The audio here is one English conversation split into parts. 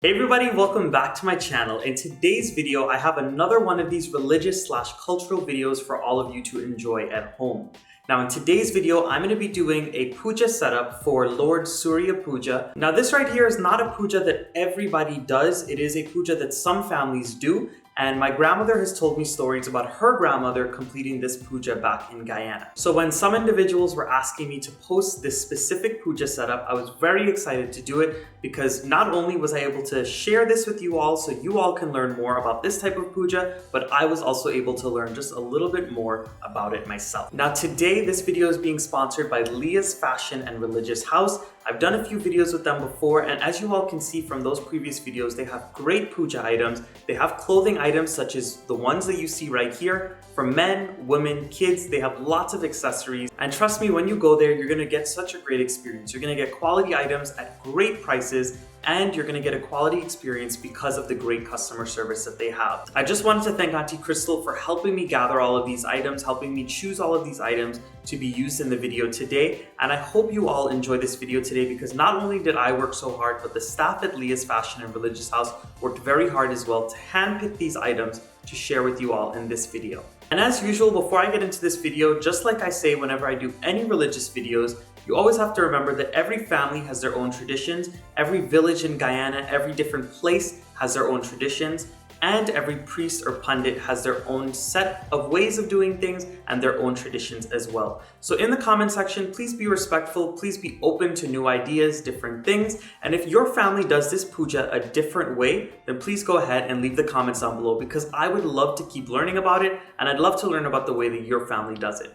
Hey everybody, welcome back to my channel. In today's video, I have another one of these religious/cultural videos for all of you to enjoy at home. Now in today's video, I'm going to be doing a puja setup for Lord Surya Puja. Now this right here is not a puja that everybody does. It is a puja that some families do. And my grandmother has told me stories about her grandmother completing this puja back in Guyana. So when some individuals were asking me to post this specific puja setup, I was very excited to do it because not only was I able to share this with you all so you all can learn more about this type of puja, but I was also able to learn just a little bit more about it myself. Now today, this video is being sponsored by Leah's Fashion and Religious House. I've done a few videos with them before, and as you all can see from those previous videos, they have great puja items. They have clothing items such as the ones that you see right here for men, women, kids. They have lots of accessories, and trust me, when you go there, you're gonna get such a great experience. You're gonna get quality items at great prices, and you're gonna get a quality experience because of the great customer service that they have. I just wanted to thank Auntie Crystal for helping me gather all of these items, helping me choose all of these items to be used in the video today. And I hope you all enjoy this video today because not only did I work so hard, but the staff at Leah's Fashion and Religious House worked very hard as well to handpick these items to share with you all in this video. And as usual, before I get into this video, just like I say whenever I do any religious videos, you always have to remember that every family has their own traditions, every village in Guyana, every different place has their own traditions, and every priest or pundit has their own set of ways of doing things and their own traditions as well. So in the comment section, please be respectful, please be open to new ideas, different things, and if your family does this puja a different way, then please go ahead and leave the comments down below because I would love to keep learning about it, and I'd love to learn about the way that your family does it.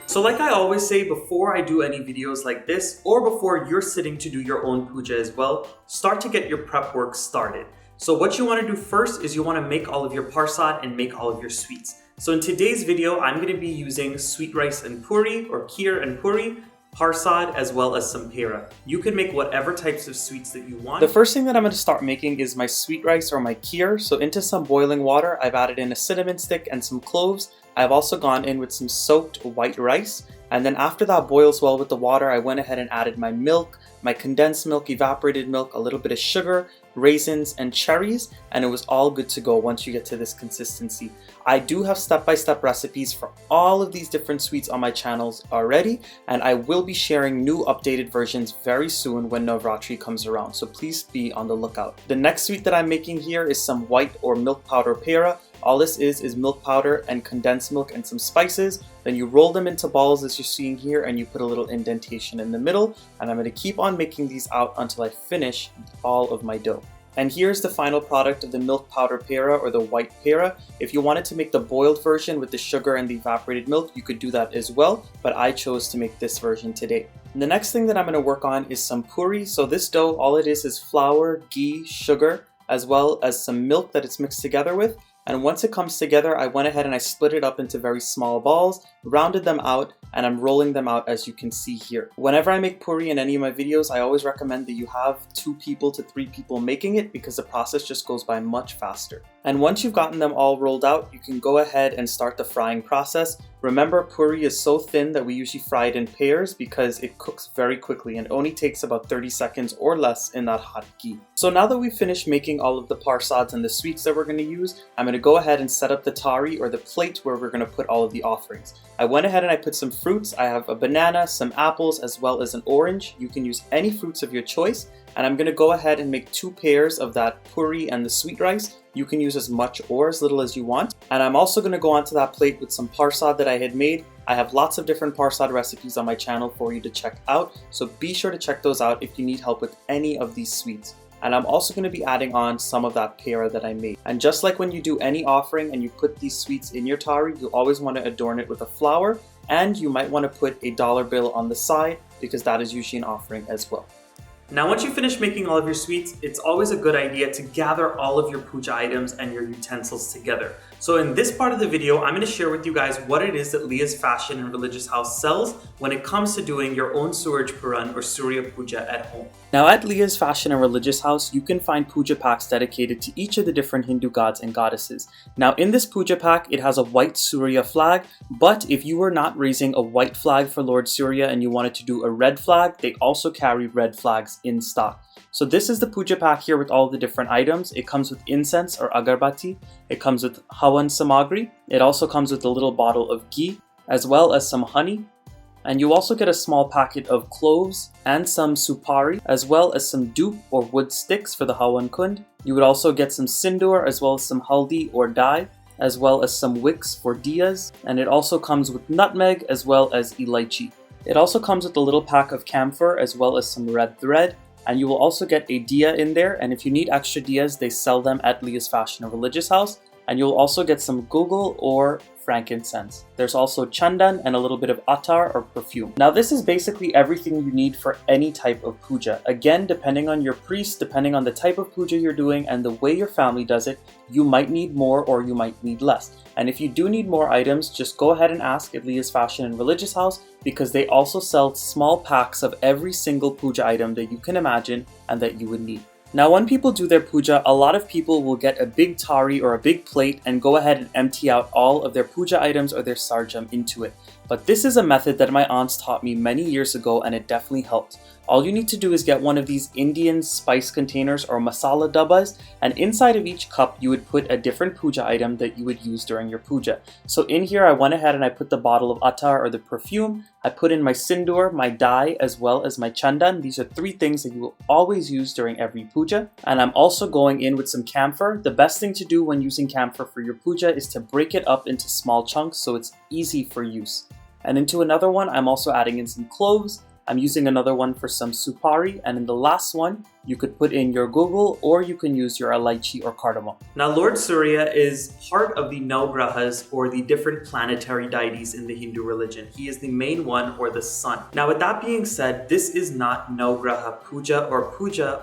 So like I always say before I do any videos like this, or before you're sitting to do your own puja as well, start to get your prep work started. So what you want to do first is you want to make all of your parsad and make all of your sweets. So in today's video, I'm going to be using sweet rice and puri, or kheer and puri, parsad, as well as some pera. You can make whatever types of sweets that you want. The first thing that I'm going to start making is my sweet rice or my kheer. So into some boiling water, I've added in a cinnamon stick and some cloves. I've also gone in with some soaked white rice. And then after that boils well with the water, I went ahead and added my milk, my condensed milk, evaporated milk, a little bit of sugar, raisins, and cherries, and it was all good to go once you get to this consistency. I do have step-by-step recipes for all of these different sweets on my channels already, and I will be sharing new updated versions very soon when Navratri comes around, so please be on the lookout. The next sweet that I'm making here is some white or milk powder pera. All this is milk powder and condensed milk and some spices. Then you roll them into balls as you're seeing here, and you put a little indentation in the middle, and I'm going to keep on making these out until I finish all of my dough. And here's the final product of the milk powder pera, or the white pera. If you wanted to make the boiled version with the sugar and the evaporated milk, you could do that as well, but I chose to make this version today. And the next thing that I'm going to work on is some puri. So this dough, all it is flour, ghee, sugar, as well as some milk that it's mixed together with. And once it comes together, I went ahead and I split it up into very small balls, rounded them out, and I'm rolling them out as you can see here. Whenever I make puri in any of my videos, I always recommend that you have 2 people to 3 people making it because the process just goes by much faster. And once you've gotten them all rolled out, you can go ahead and start the frying process. Remember, puri is so thin that we usually fry it in pairs because it cooks very quickly and only takes about 30 seconds or less in that hot ghee. So now that we've finished making all of the parsads and the sweets that we're going to use, I'm going to go ahead and set up the tari, or the plate where we're going to put all of the offerings. I went ahead and I put some fruits. I have a banana, some apples, as well as an orange. You can use any fruits of your choice. And I'm going to go ahead and make 2 pairs of that puri and the sweet rice. You can use as much or as little as you want. And I'm also going to go onto that plate with some parsad that I had made. I have lots of different parsad recipes on my channel for you to check out. So be sure to check those out if you need help with any of these sweets. And I'm also going to be adding on some of that pera that I made. And just like when you do any offering and you put these sweets in your tari, you always want to adorn it with a flower. And you might want to put a dollar bill on the side because that is usually an offering as well. Now, once you finish making all of your sweets, it's always a good idea to gather all of your puja items and your utensils together. So in this part of the video, I'm going to share with you guys what it is that Leah's Fashion and Religious House sells when it comes to doing your own Surya Puran or Surya Puja at home. Now at Leah's Fashion and Religious House, you can find puja packs dedicated to each of the different Hindu gods and goddesses. Now in this puja pack, it has a white Surya flag, but if you were not raising a white flag for Lord Surya and you wanted to do a red flag, they also carry red flags in stock. So this is the puja pack here with all the different items. It comes with incense or agarbatti. It comes with hawan samagri. It also comes with a little bottle of ghee as well as some honey. And you also get a small packet of cloves and some supari as well as some dupe or wood sticks for the hawan kund. You would also get some sindoor as well as some haldi or dye as well as some wicks for diyas. And it also comes with nutmeg as well as elaichi. It also comes with a little pack of camphor as well as some red thread. And you will also get a diya in there, and if you need extra diyas, they sell them at Leah's Fashion and Religious House. And you'll also get some gugul or frankincense. There's also chandan and a little bit of attar or perfume. Now this is basically everything you need for any type of puja. Again, depending on your priest, depending on the type of puja you're doing and the way your family does it, you might need more or you might need less. And if you do need more items, just go ahead and ask at Leah's Fashion and Religious House, because they also sell small packs of every single puja item that you can imagine and that you would need. Now when people do their puja, a lot of people will get a big thari or a big plate and go ahead and empty out all of their puja items or their sarjam into it. But this is a method that my aunts taught me many years ago, and it definitely helped. All you need to do is get one of these Indian spice containers or masala dabbas, and inside of each cup you would put a different puja item that you would use during your puja. So in here I went ahead and I put the bottle of attar or the perfume, I put in my sindoor, my dye, as well as my chandan. These are three things that you will always use during every puja. And I'm also going in with some camphor. The best thing to do when using camphor for your puja is to break it up into small chunks so it's easy for use. And into another one, I'm also adding in some cloves. I'm using another one for some supari, and in the last one, you could put in your gugul or you can use your elaichi or cardamom. Now Lord Surya is part of the Navagrahas or the different planetary deities in the Hindu religion. He is the main one, or the sun. Now with that being said, this is not Navagraha puja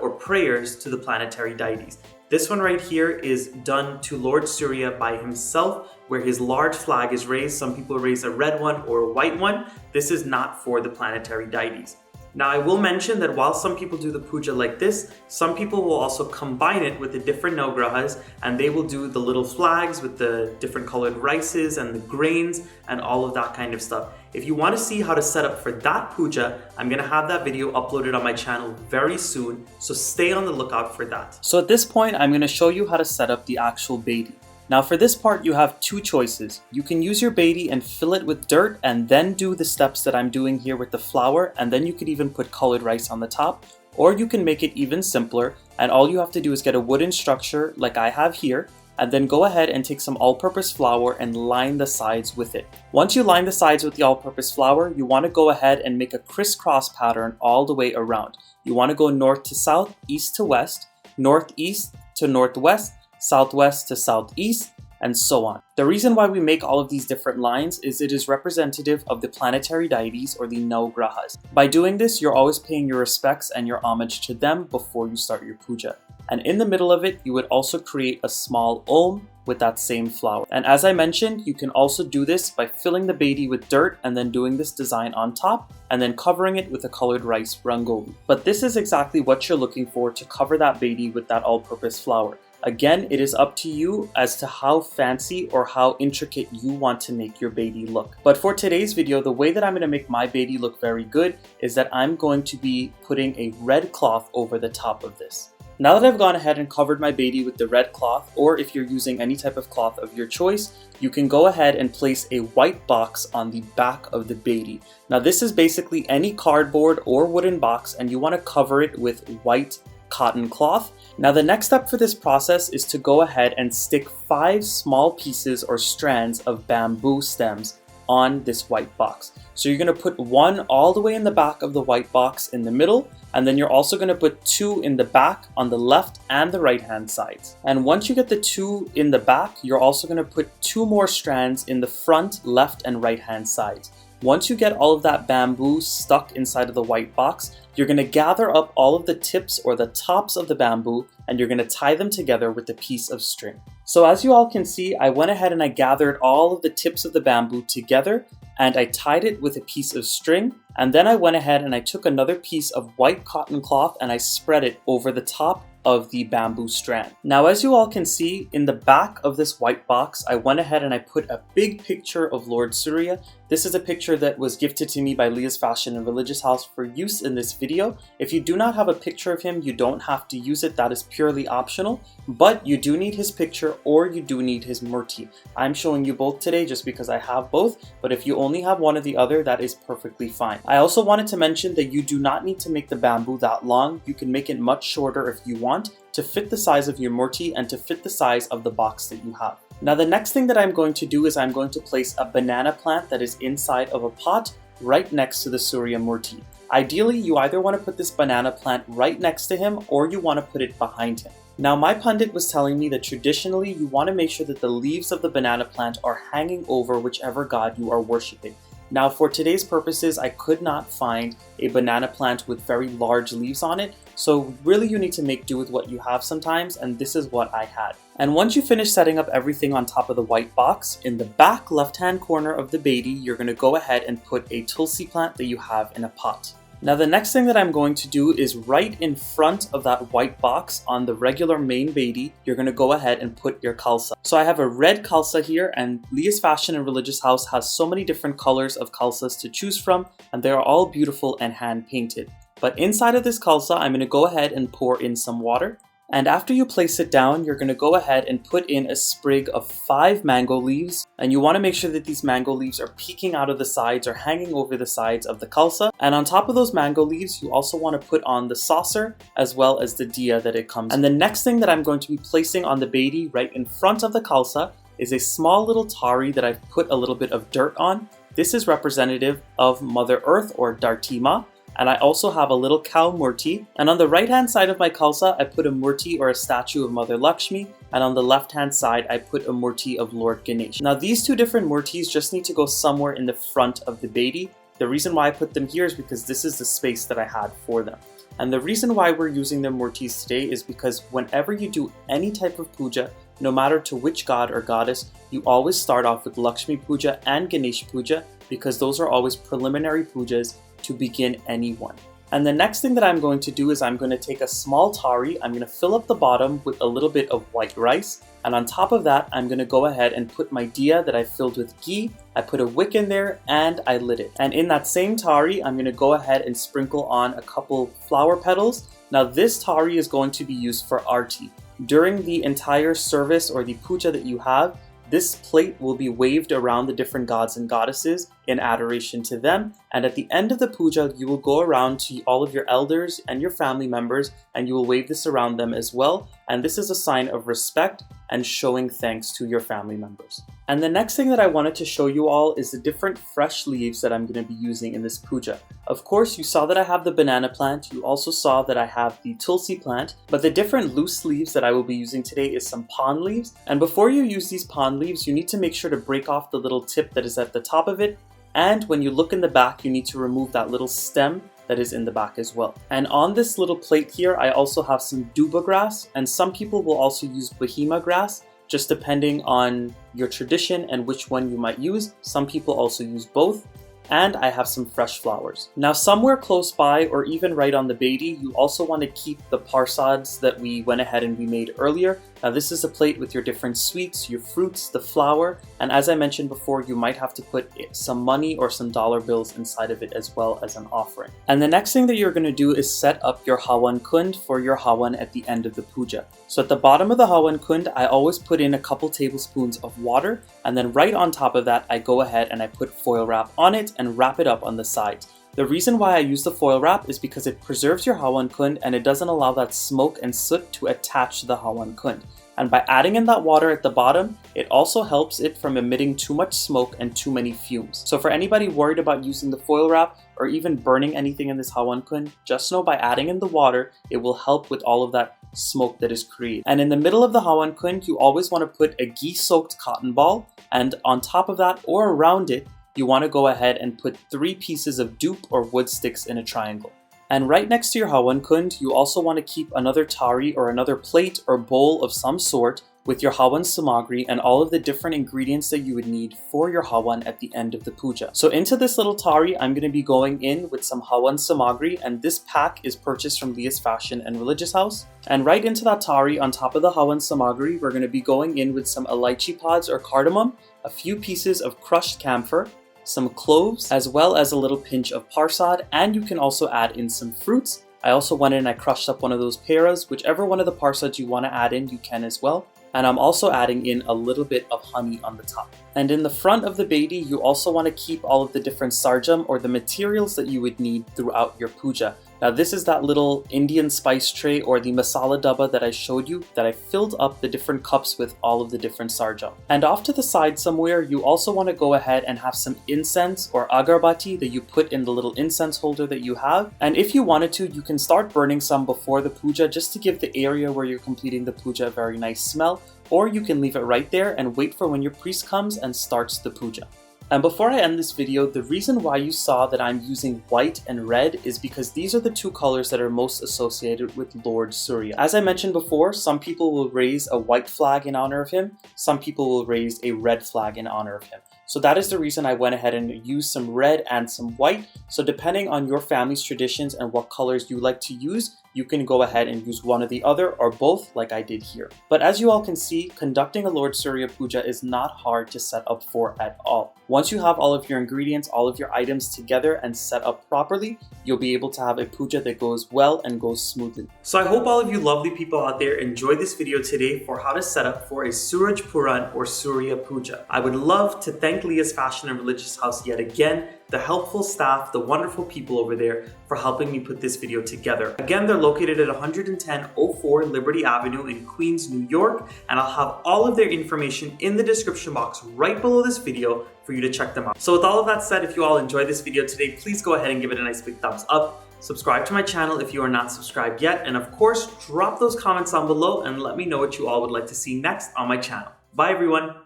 or prayers to the planetary deities. This one right here is done to Lord Surya by himself, where his large flag is raised. Some people raise a red one or a white one. This is not for the planetary deities. Now I will mention that while some people do the puja like this, some people will also combine it with the different navagrahas, and they will do the little flags with the different colored rices and the grains and all of that kind of stuff. If you want to see how to set up for that puja, I'm going to have that video uploaded on my channel very soon, so stay on the lookout for that. So at this point, I'm going to show you how to set up the actual beidi. Now for this part, you have two choices. You can use your beidi and fill it with dirt and then do the steps that I'm doing here with the flour, and then you could even put colored rice on the top. Or you can make it even simpler, and all you have to do is get a wooden structure like I have here, and then go ahead and take some all-purpose flour and line the sides with it. Once you line the sides with the all-purpose flour, you want to go ahead and make a crisscross pattern all the way around. You want to go north to south, east to west, northeast to northwest, southwest to southeast, and so on. The reason why we make all of these different lines is it is representative of the planetary deities or the Navagrahas. By doing this, you're always paying your respects and your homage to them before you start your puja. And in the middle of it, you would also create a small om with that same flour. And as I mentioned, you can also do this by filling the beidi with dirt and then doing this design on top and then covering it with a colored rice rangoli. But this is exactly what you're looking for to cover that beidi with that all-purpose flour. Again, it is up to you as to how fancy or how intricate you want to make your beidi look. But for today's video, the way that I'm going to make my beidi look very good is that I'm going to be putting a red cloth over the top of this. Now that I've gone ahead and covered my beidi with the red cloth, or if you're using any type of cloth of your choice, you can go ahead and place a white box on the back of the beidi. Now this is basically any cardboard or wooden box, and you want to cover it with white cotton cloth. Now the next step for this process is to go ahead and stick 5 small pieces or strands of bamboo stems on this white box. So you're going to put one all the way in the back of the white box in the middle, and then you're also going to put 2 in the back on the left and the right hand sides. And once you get the 2 in the back, you're also going to put 2 more strands in the front, left, and right hand sides. Once you get all of that bamboo stuck inside of the white box, you're going to gather up all of the tips or the tops of the bamboo and you're going to tie them together with a piece of string. So as you all can see, I went ahead and I gathered all of the tips of the bamboo together and I tied it with a piece of string, and then I went ahead and I took another piece of white cotton cloth and I spread it over the top of the bamboo strand. Now as you all can see, in the back of this white box, I went ahead and I put a big picture of Lord Surya. This is a picture that was gifted to me by Leah's Fashion and Religious House for use in this video. If you do not have a picture of him, you don't have to use it, that is purely optional, but you do need his picture or you do need his murti. I'm showing you both today just because I have both, but if you only have one or the other, that is perfectly fine. I also wanted to mention that you do not need to make the bamboo that long. You can make it much shorter if you want, to fit the size of your murti and to fit the size of the box that you have. Now the next thing that I'm going to do is I'm going to place a banana plant that is inside of a pot right next to the Surya Murti. Ideally, you either want to put this banana plant right next to him or you want to put it behind him. Now my pundit was telling me that traditionally you want to make sure that the leaves of the banana plant are hanging over whichever god you are worshipping. Now for today's purposes, I could not find a banana plant with very large leaves on it, so really you need to make do with what you have sometimes, and this is what I had. And once you finish setting up everything on top of the white box, in the back left-hand corner of the Bedi, you're going to go ahead and put a tulsi plant that you have in a pot. Now the next thing that I'm going to do is right in front of that white box on the regular main Bedi, you're going to go ahead and put your khalsa. So I have a red khalsa here, and Leah's Fashion and Religious House has so many different colors of khalsas to choose from, and they are all beautiful and hand painted. But inside of this khalsa, I'm going to go ahead and pour in some water. And after you place it down, you're going to go ahead and put in a sprig of 5 mango leaves. And you want to make sure that these mango leaves are peeking out of the sides or hanging over the sides of the khalsa. And on top of those mango leaves, you also want to put on the saucer as well as the diya that it comes with. And the next thing that I'm going to be placing on the Bedi right in front of the khalsa is a small little tari that I've put a little bit of dirt on. This is representative of Mother Earth or Dhartima. And I also have a little cow murti. And on the right hand side of my khalsa, I put a murti or a statue of Mother Lakshmi. And on the left hand side, I put a murti of Lord Ganesh. Now these two different murtis just need to go somewhere in the front of the Bedi. The reason why I put them here is because this is the space that I had for them. And the reason why we're using the murtis today is because whenever you do any type of puja, no matter to which god or goddess, you always start off with Lakshmi Puja and Ganesh Puja because those are always preliminary pujas to begin any one. And the next thing that I'm going to do is I'm going to take a small tari, I'm going to fill up the bottom with a little bit of white rice, and on top of that I'm going to go ahead and put my diya that I filled with ghee, I put a wick in there, and I lit it. And in that same tari, I'm going to go ahead and sprinkle on a couple flower petals. Now this tari is going to be used for arti. During the entire service or the puja that you have, this plate will be waved around the different gods and goddesses in adoration to them. And at the end of the puja, you will go around to all of your elders and your family members and you will wave this around them as well. And this is a sign of respect and showing thanks to your family members. And the next thing that I wanted to show you all is the different fresh leaves that I'm going to be using in this puja. Of course, you saw that I have the banana plant. You also saw that I have the tulsi plant, but the different loose leaves that I will be using today is some pond leaves. And before you use these pond leaves, you need to make sure to break off the little tip that is at the top of it. And when you look in the back, you need to remove that little stem that is in the back as well. And on this little plate here, I also have some duba grass, and some people will also use bahima grass, just depending on your tradition and which one you might use. Some people also use both. And I have some fresh flowers. Now somewhere close by or even right on the Bedi, you also want to keep the parsads that we went ahead and we made earlier. Now this is a plate with your different sweets, your fruits, the flour, and as I mentioned before, you might have to put some money or some dollar bills inside of it as well as an offering. And the next thing that you're going to do is set up your hawan kund for your hawan at the end of the puja. So at the bottom of the hawan kund, I always put in a couple tablespoons of water, and then right on top of that, I go ahead and I put foil wrap on it and wrap it up on the sides. The reason why I use the foil wrap is because it preserves your hawan kund and it doesn't allow that smoke and soot to attach to the hawan kund. And by adding in that water at the bottom, it also helps it from emitting too much smoke and too many fumes. So for anybody worried about using the foil wrap or even burning anything in this hawan kund, just know by adding in the water, it will help with all of that smoke that is created. And in the middle of the hawan kund, you always want to put a ghee-soaked cotton ball, and on top of that or around it, you want to go ahead and put 3 pieces of dupe or wood sticks in a triangle. And right next to your hawan kund, you also want to keep another tari or another plate or bowl of some sort with your hawan samagri and all of the different ingredients that you would need for your hawan at the end of the puja. So into this little tari, I'm going to be going in with some hawan samagri, and this pack is purchased from Leah's Fashion and Religious House. And right into that tari, on top of the hawan samagri, we're going to be going in with some elaichi pods or cardamom, a few pieces of crushed camphor, some cloves, as well as a little pinch of parsad, and you can also add in some fruits. I also went in and I crushed up one of those peras. Whichever one of the parsads you want to add in, you can as well. And I'm also adding in a little bit of honey on the top. And in the front of the Bedi, you also want to keep all of the different sarjam or the materials that you would need throughout your puja. Now this is that little Indian spice tray or the masala dabba that I showed you that I filled up the different cups with all of the different sarjam. And off to the side somewhere, you also want to go ahead and have some incense or agarbati that you put in the little incense holder that you have. And if you wanted to, you can start burning some before the puja just to give the area where you're completing the puja a very nice smell. Or you can leave it right there and wait for when your priest comes and starts the puja. And before I end this video, the reason why you saw that I'm using white and red is because these are the 2 colors that are most associated with Lord Surya. As I mentioned before, some people will raise a white flag in honor of him, some people will raise a red flag in honor of him. So that is the reason I went ahead and used some red and some white. So depending on your family's traditions and what colors you like to use, you can go ahead and use one or the other or both like I did here. But as you all can see, conducting a Lord Surya Puja is not hard to set up for at all. Once you have all of your ingredients, all of your items together and set up properly, you'll be able to have a puja that goes well and goes smoothly. So I hope all of you lovely people out there enjoyed this video today for how to set up for a Suraj Puran or Surya Puja. I would love to thank Leah's Fashion and Religious House yet again, the helpful staff, the wonderful people over there for helping me put this video together. Again, they're located at 11004 Liberty Avenue in Queens, New York, and I'll have all of their information in the description box right below this video for you to check them out. So with all of that said, if you all enjoyed this video today, please go ahead and give it a nice big thumbs up. Subscribe to my channel if you are not subscribed yet, and of course, drop those comments down below and let me know what you all would like to see next on my channel. Bye everyone!